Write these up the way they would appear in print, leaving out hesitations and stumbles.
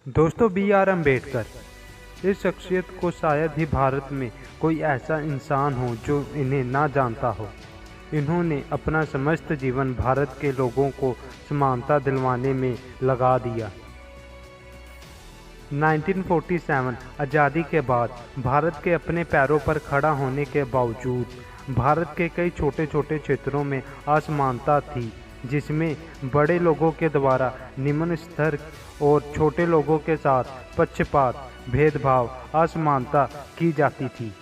दोस्तों B are Ambedkar इस शख्सियत को शायद ही भारत में कोई ऐसा इंसान हो जो इन्हें ना जानता हो। इन्होंने अपना समस्त जीवन भारत के लोगों को समानता दिलवाने में लगा दिया। 1947 आज़ादी के बाद भारत के अपने पैरों पर खड़ा होने के बावजूद भारत के कई छोटे छोटे क्षेत्रों में असमानता थी, जिसमें बड़े लोगों के द्वारा निम्न स्तर और छोटे लोगों के साथ पक्षपात, भेदभाव, असमानता की जाती थी।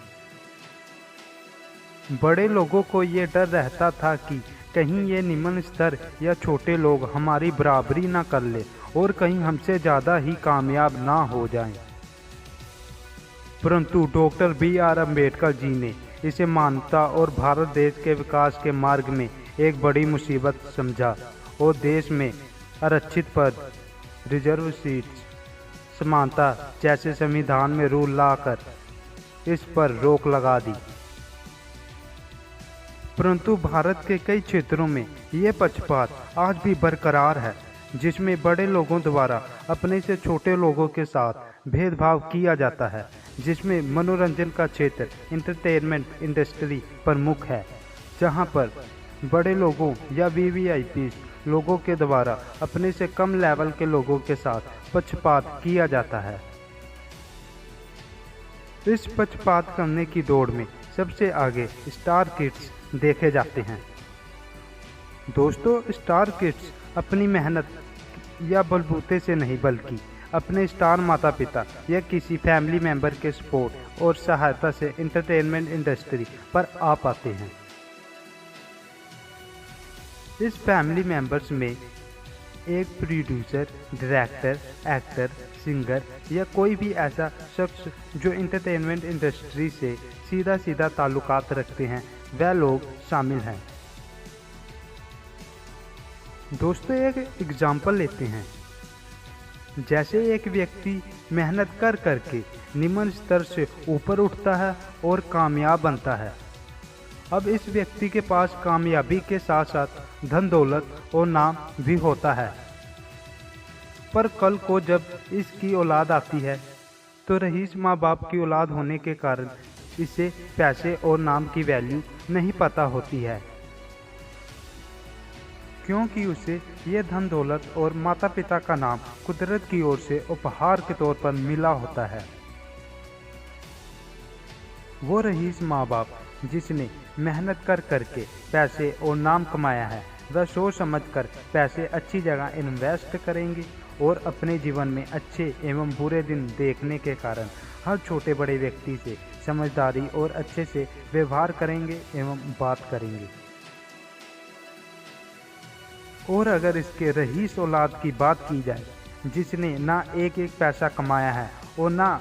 बड़े लोगों को ये डर रहता था कि कहीं ये निम्न स्तर या छोटे लोग हमारी बराबरी ना कर ले और कहीं हमसे ज़्यादा ही कामयाब ना हो जाएं। परंतु doctor B are Ambedkar ji ने इसे मानवता और भारत देश के विकास के मार्ग में एक बड़ी मुसीबत समझा और देश में आरक्षित पद, रिजर्व सीट्स, समानता जैसे संविधान में रूल लाकर इस पर रोक लगा दी। परंतु भारत के कई क्षेत्रों में ये पक्षपात आज भी बरकरार है, जिसमें बड़े लोगों द्वारा अपने से छोटे लोगों के साथ भेदभाव किया जाता है, जिसमें मनोरंजन का क्षेत्र, एंटरटेनमेंट इंडस्ट्री प्रमुख है, जहां पर बड़े लोगों या वीवीआईपी लोगों के द्वारा अपने से कम लेवल के लोगों के साथ पक्षपात किया जाता है। इस पक्षपात करने की दौड़ में सबसे आगे स्टार किड्स देखे जाते हैं। दोस्तों, स्टार किड्स अपनी मेहनत या बलबूते से नहीं बल्कि अपने स्टार माता पिता या किसी फैमिली मेंबर के सपोर्ट और सहायता से एंटरटेनमेंट इंडस्ट्री पर आ पाते हैं। इस फैमिली मेंबर्स में एक प्रोड्यूसर, डायरेक्टर, एक्टर, सिंगर या कोई भी ऐसा शख्स जो एंटरटेनमेंट इंडस्ट्री से सीधा सीधा ताल्लुकात रखते हैं, वह लोग शामिल हैं। दोस्तों, एक एग्जाम्पल लेते हैं। जैसे एक व्यक्ति मेहनत कर करके निम्न स्तर से ऊपर उठता है और कामयाब बनता है। अब इस व्यक्ति के पास कामयाबी के साथ साथ धन दौलत और नाम भी होता है, पर कल को जब इसकी औलाद आती है तो रईस माँ बाप की औलाद होने के कारण इसे पैसे और नाम की वैल्यू नहीं पता होती है, क्योंकि उसे यह धन दौलत और माता पिता का नाम कुदरत की ओर से उपहार के तौर पर मिला होता है। वो रईस माँ बाप जिसने मेहनत कर करके पैसे और नाम कमाया है, वह सोच समझ कर पैसे अच्छी जगह इन्वेस्ट करेंगे और अपने जीवन में अच्छे एवं बुरे दिन देखने के कारण हर छोटे बड़े व्यक्ति से समझदारी और अच्छे से व्यवहार करेंगे एवं बात करेंगे। और अगर इसके रईस औलाद की बात की जाए, जिसने ना एक एक पैसा कमाया है और ना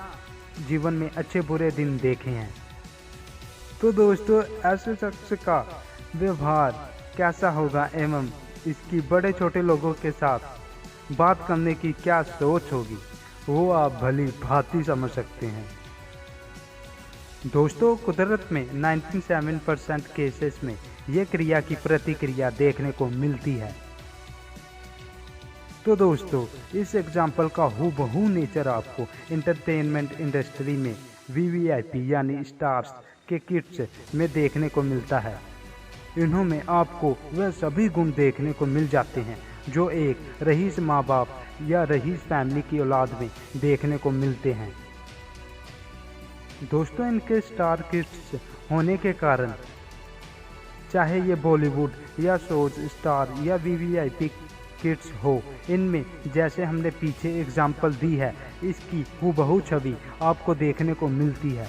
जीवन में अच्छे बुरे दिन देखे हैं, तो दोस्तों ऐसे शख्स का व्यवहार कैसा होगा एवं इसकी बड़े छोटे लोगों के साथ बात करने की क्या सोच होगी, वो आप भली भांति समझ सकते हैं। दोस्तों, कुदरत में 97% केसेस में ये क्रिया की प्रतिक्रिया देखने को मिलती है। तो दोस्तों, इस एग्जाम्पल का हूबहू नेचर आपको एंटरटेनमेंट इंडस्ट्री में वीवीआईपी यानी स्टार्स के किड्स में देखने को मिलता है। इन्होंने आपको वह सभी गुण देखने को मिल जाते हैं जो एक रईस माँ बाप या रईस फैमिली की औलाद में देखने को मिलते हैं। दोस्तों, इनके स्टार किड्स होने के कारण चाहे ये बॉलीवुड या शोज स्टार या वीवीआईपी किड्स हो, इनमें जैसे हमने पीछे एग्जाम्पल दी है, इसकी हूबहू छवि आपको देखने को मिलती है,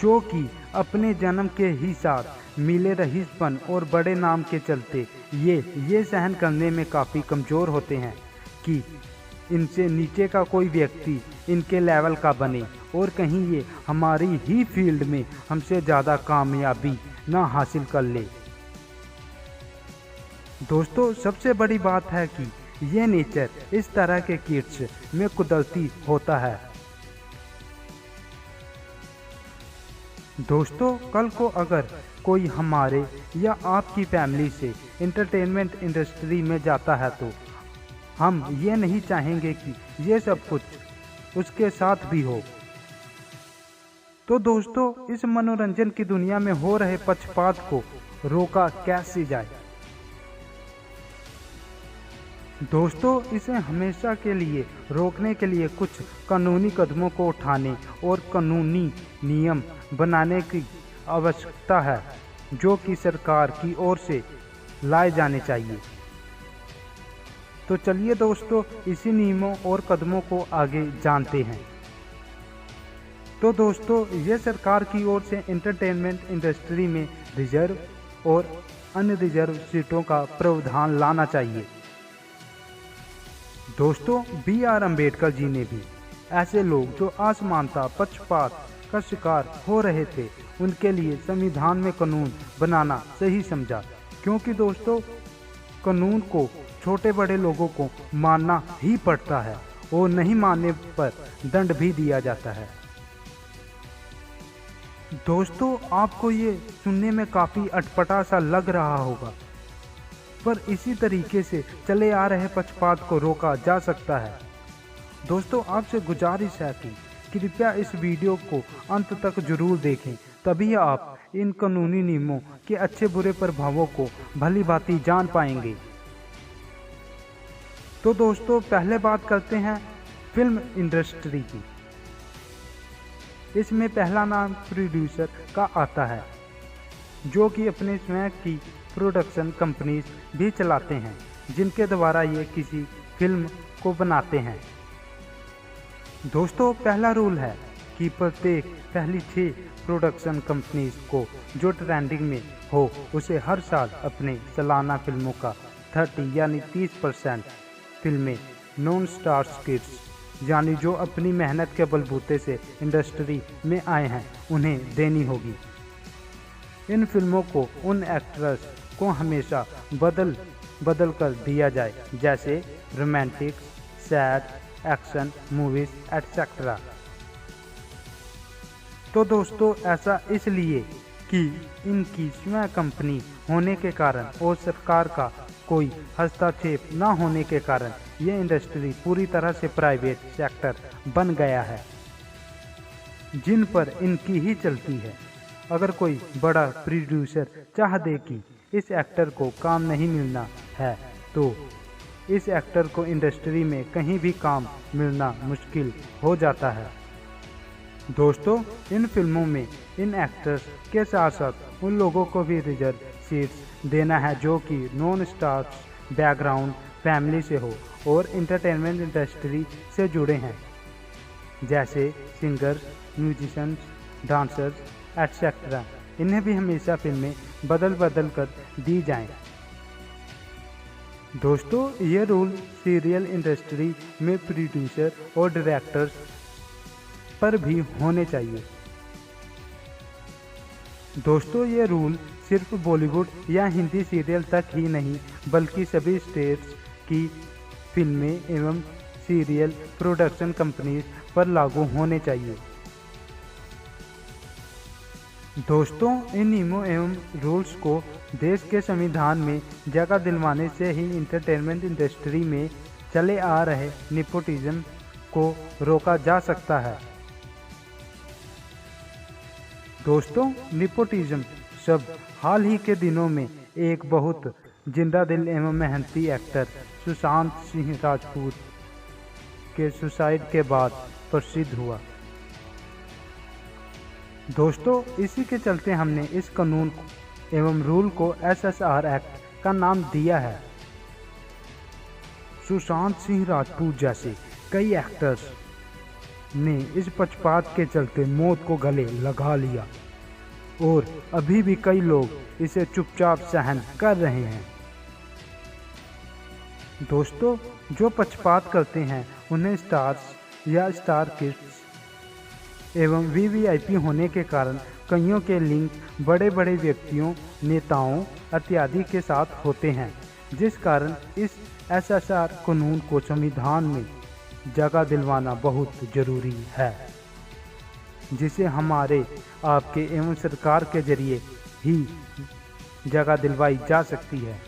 जो कि अपने जन्म के ही साथ मिले रईसपन और बड़े नाम के चलते ये सहन करने में काफ़ी कमज़ोर होते हैं कि इनसे नीचे का कोई व्यक्ति इनके लेवल का बने और कहीं ये हमारी ही फील्ड में हमसे ज़्यादा कामयाबी ना हासिल कर ले। दोस्तों, सबसे बड़ी बात है कि ये नेचर इस तरह के किड्स में कुदरती होता है। दोस्तों, कल को अगर कोई हमारे या आपकी फैमिली से एंटरटेनमेंट इंडस्ट्री में जाता है तो हम ये नहीं चाहेंगे कि ये सब कुछ उसके साथ भी हो। तो दोस्तों, इस मनोरंजन की दुनिया में हो रहे पक्षपात को रोका कैसे जाए? दोस्तों, इसे हमेशा के लिए रोकने के लिए कुछ कानूनी कदमों को उठाने और कानूनी नियम बनाने की आवश्यकता है, जो कि सरकार की ओर से लाए जाने चाहिए। तो चलिए दोस्तों, इसी नियमों और कदमों को आगे जानते हैं। तो दोस्तों, ये सरकार की ओर से एंटरटेनमेंट इंडस्ट्री में रिजर्व और अनरिजर्व सीटों का प्रावधान लाना चाहिए। दोस्तों, BR अम्बेडकर जी ने भी ऐसे लोग जो असमानता पक्षपात का शिकार हो रहे थे, उनके लिए संविधान में कानून बनाना सही समझा, क्योंकि दोस्तों कानून को छोटे बड़े लोगों को मानना ही पड़ता है और नहीं मानने पर दंड भी दिया जाता है। दोस्तों, आपको ये सुनने में काफ़ी अटपटा सा लग रहा होगा, पर इसी तरीके से चले आ रहे पक्षपात को रोका जा सकता है। दोस्तों, आपसे गुजारिश है कि कृपया इस वीडियो को अंत तक जरूर देखें, तभी आप इन कानूनी नियमों के अच्छे बुरे प्रभावों को भली भांति जान पाएंगे। तो दोस्तों, पहले बात करते हैं फिल्म इंडस्ट्री की। इसमें पहला नाम प्रोड्यूसर का आता है, जो कि अपने स्वयं की प्रोडक्शन कंपनीज भी चलाते हैं, जिनके द्वारा ये किसी फिल्म को बनाते हैं। दोस्तों, पहला रूल है कि प्रत्येक पहली 6 प्रोडक्शन कंपनीज को जो ट्रेंडिंग में हो, उसे हर साल अपने सालाना फिल्मों का 30 यानी 30% फिल्में नॉन स्टार्स किड्स यानी जो अपनी मेहनत के बलबूते से इंडस्ट्री में आए हैं, उन्हें देनी होगी। इन फिल्मों को उन एक्ट्रेस को हमेशा बदल कर दिया जाए, जैसे romantic, sad, action movies etcetera. तो दोस्तों, ऐसा इसलिए कि इनकी स्वयं कंपनी होने के कारण और सरकार का कोई हस्तक्षेप न होने के कारण ये इंडस्ट्री पूरी तरह से प्राइवेट सेक्टर बन गया है, जिन पर इनकी ही चलती है। अगर कोई बड़ा प्रोड्यूसर चाह दे कि इस एक्टर को काम नहीं मिलना है, तो इस एक्टर को इंडस्ट्री में कहीं भी काम मिलना मुश्किल हो जाता है। दोस्तों, इन फिल्मों में इन एक्टर्स के साथ साथ उन लोगों को भी रिजर्व सीट्स देना है जो कि नॉन स्टार्स बैकग्राउंड फैमिली से हो और एंटरटेनमेंट इंडस्ट्री से जुड़े हैं, जैसे सिंगर्स, म्यूजिशियंस, डांसर्स एटसेट्रा। इन्हें भी हमेशा फिल्में बदल कर दी जाएं। दोस्तों, ये रूल सीरियल इंडस्ट्री में प्रोड्यूसर और डायरेक्टर्स पर भी होने चाहिए। दोस्तों, ये रूल सिर्फ बॉलीवुड या हिंदी सीरियल तक ही नहीं, बल्कि सभी स्टेट्स की फिल्में एवं सीरियल प्रोडक्शन कंपनीज पर लागू होने चाहिए। दोस्तों, इन नियमों एवं रूल्स को देश के संविधान में जगह दिलवाने से ही एंटरटेनमेंट इंडस्ट्री में चले आ रहे नेपोटिज्म को रोका जा सकता है। दोस्तों, नेपोटिज्म शब्द हाल ही के दिनों में एक बहुत जिंदा दिल एवं मेहनती एक्टर सुशांत सिंह राजपूत के सुसाइड के बाद प्रसिद्ध हुआ। दोस्तों, इसी के चलते हमने इस कानून एवं रूल को SSR एक्ट का नाम दिया है। सुशांत सिंह राजपूत जैसे कई एक्टर्स ने इस पक्षपात के चलते मौत को गले लगा लिया और अभी भी कई लोग इसे चुपचाप सहन कर रहे हैं। दोस्तों, जो पक्षपात करते हैं उन्हें स्टार्स या स्टार किड्स एवं VVIP होने के कारण कईयों के लिंक बड़े बड़े व्यक्तियों, नेताओं इत्यादि के साथ होते हैं, जिस कारण इस SSR कानून को संविधान में जगह दिलवाना बहुत जरूरी है, जिसे हमारे आपके एवं सरकार के जरिए ही जगह दिलवाई जा सकती है।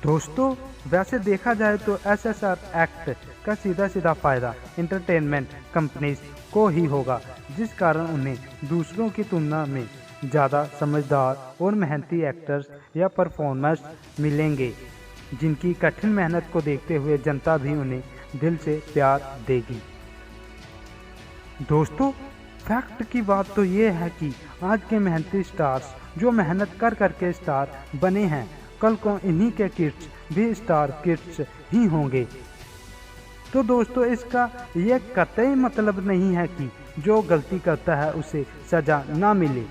दोस्तों, वैसे देखा जाए तो एसएसआर एक्ट का सीधा सीधा फायदा इंटरटेनमेंट कंपनीज को ही होगा, जिस कारण उन्हें दूसरों की तुलना में ज़्यादा समझदार और मेहनती एक्टर्स या परफॉर्मर्स मिलेंगे, जिनकी कठिन मेहनत को देखते हुए जनता भी उन्हें दिल से प्यार देगी। दोस्तों, फैक्ट की बात तो ये है कि आज के मेहनती स्टार्स जो मेहनत कर करके स्टार बने हैं, कल को इन्हीं के किड्स भी स्टार किड्स ही होंगे। तो दोस्तों, इसका ये कतई मतलब नहीं है कि जो गलती करता है उसे सजा ना मिले।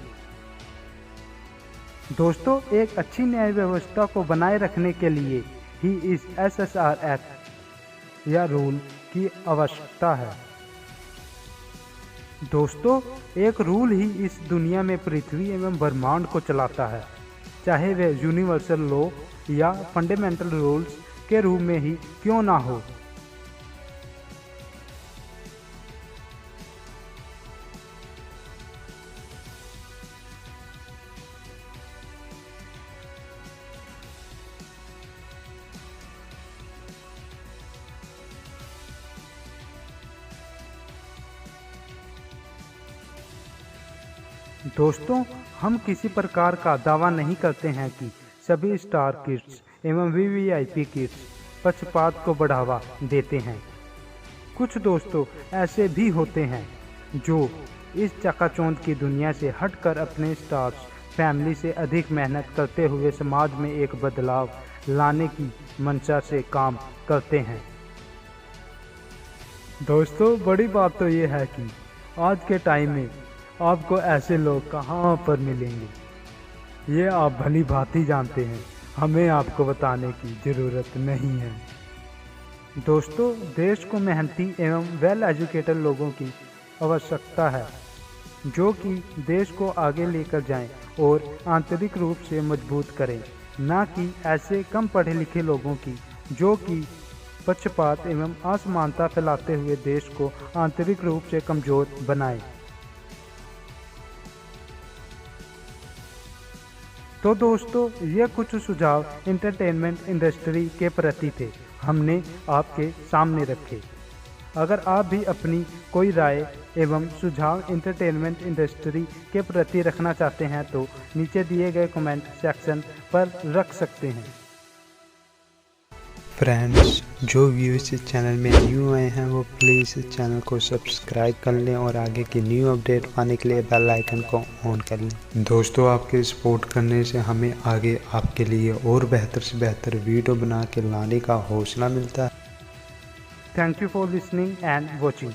दोस्तों, एक अच्छी न्याय व्यवस्था को बनाए रखने के लिए ही इस एसएसआर एक्ट या रूल की आवश्यकता है। दोस्तों, एक रूल ही इस दुनिया में पृथ्वी एवं ब्रह्मांड को चलाता है, चाहे वह यूनिवर्सल लॉ या फंडामेंटल रूल्स के रूप में ही क्यों ना हो। दोस्तों, हम किसी प्रकार का दावा नहीं करते हैं कि सभी स्टार किड्स एवं वीवीआईपी किड्स पक्षपात को बढ़ावा देते हैं। कुछ दोस्तों ऐसे भी होते हैं जो इस चकाचौंध की दुनिया से हटकर अपने स्टार्स फैमिली से अधिक मेहनत करते हुए समाज में एक बदलाव लाने की मंशा से काम करते हैं। दोस्तों, बड़ी बात तो ये है कि आज के टाइम में आपको ऐसे लोग कहाँ पर मिलेंगे, ये आप भली भांति जानते हैं, हमें आपको बताने की ज़रूरत नहीं है। दोस्तों, देश को मेहनती एवं वेल एजुकेटेड लोगों की आवश्यकता है, जो कि देश को आगे लेकर जाएं और आंतरिक रूप से मजबूत करें, ना कि ऐसे कम पढ़े लिखे लोगों की जो कि पक्षपात एवं असमानता फैलाते हुए देश को आंतरिक रूप से कमज़ोर बनाएं। तो दोस्तों, ये कुछ सुझाव एंटरटेनमेंट इंडस्ट्री के प्रति थे, हमने आपके सामने रखे। अगर आप भी अपनी कोई राय एवं सुझाव एंटरटेनमेंट इंडस्ट्री के प्रति रखना चाहते हैं तो नीचे दिए गए कमेंट सेक्शन पर रख सकते हैं। फ्रेंड्स, जो व्यूअर्स इस चैनल में न्यू आए हैं वो प्लीज़ इस चैनल को सब्सक्राइब कर लें और आगे की न्यू अपडेट पाने के लिए बेल आइकन को ऑन कर लें। दोस्तों, आपके सपोर्ट करने से हमें आगे आपके लिए और बेहतर से बेहतर वीडियो बना के लाने का हौसला मिलता है। Thank you for listening and watching.